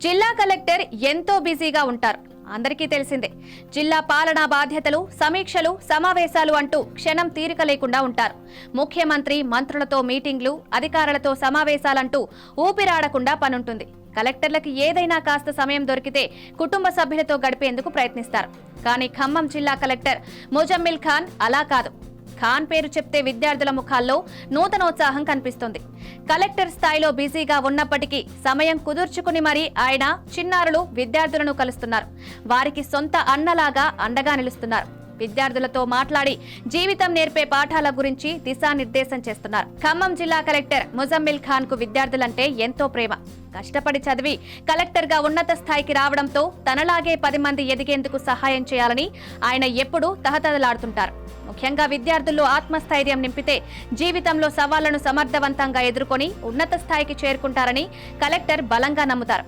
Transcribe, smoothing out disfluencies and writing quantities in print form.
జిల్లా కలెక్టర్ ఎంతో బిజీగా ఉంటారు. అందరికీ తెలిసిందే. జిల్లా పాలనా బాధ్యతలు, సమీక్షలు, సమావేశాలు అంటూ క్షణం తీరిక లేకుండా ఉంటారు. ముఖ్యమంత్రి, మంత్రులతో మీటింగ్లు, అధికారులతో సమావేశాలంటూ ఊపిరాడకుండా పనుంటుంది. కలెక్టర్లకు ఏదైనా కాస్త సమయం దొరికితే కుటుంబ సభ్యులతో గడిపేందుకు ప్రయత్నిస్తారు. కానీ ఖమ్మం జిల్లా కలెక్టర్ ముజమ్మిల్ ఖాన్ అలా కాదు. ఖాన్ పేరు చెప్తే విద్యార్థుల ముఖాల్లో నూతనోత్సాహం కనిపిస్తుంది. కలెక్టర్ స్థాయిలో బిజీగా ఉన్నప్పటికీ సమయం కుదుర్చుకుని మరీ ఆయన చిన్నారులు, విద్యార్థులను కలుస్తున్నారు. వారికి సొంత అన్నలాగా అండగా నిలుస్తున్నారు. విద్యార్థులతో మాట్లాడి జీవితం నేర్పే పాఠాల గురించి దిశానిర్దేశం చేస్తున్నారు. ఖమ్మం జిల్లా కలెక్టర్ ముజమ్మిల్ ఖాన్ కు విద్యార్థులంటే ఎంతో ప్రేమ. కష్టపడి చదివి కలెక్టర్ గా ఉన్నత స్థాయికి రావడంతో తనలాగే 10 మంది ఎదిగేందుకు సహాయం చేయాలని ఆయన ఎప్పుడూ తహతహలాడుతుంటారు. ముఖ్యంగా విద్యార్థుల్లో ఆత్మస్థైర్యం నింపితే జీవితంలో సవాళ్లను సమర్థవంతంగా ఎదుర్కొని ఉన్నత స్థాయికి చేరుకుంటారని కలెక్టర్ బలంగా నమ్ముతారు.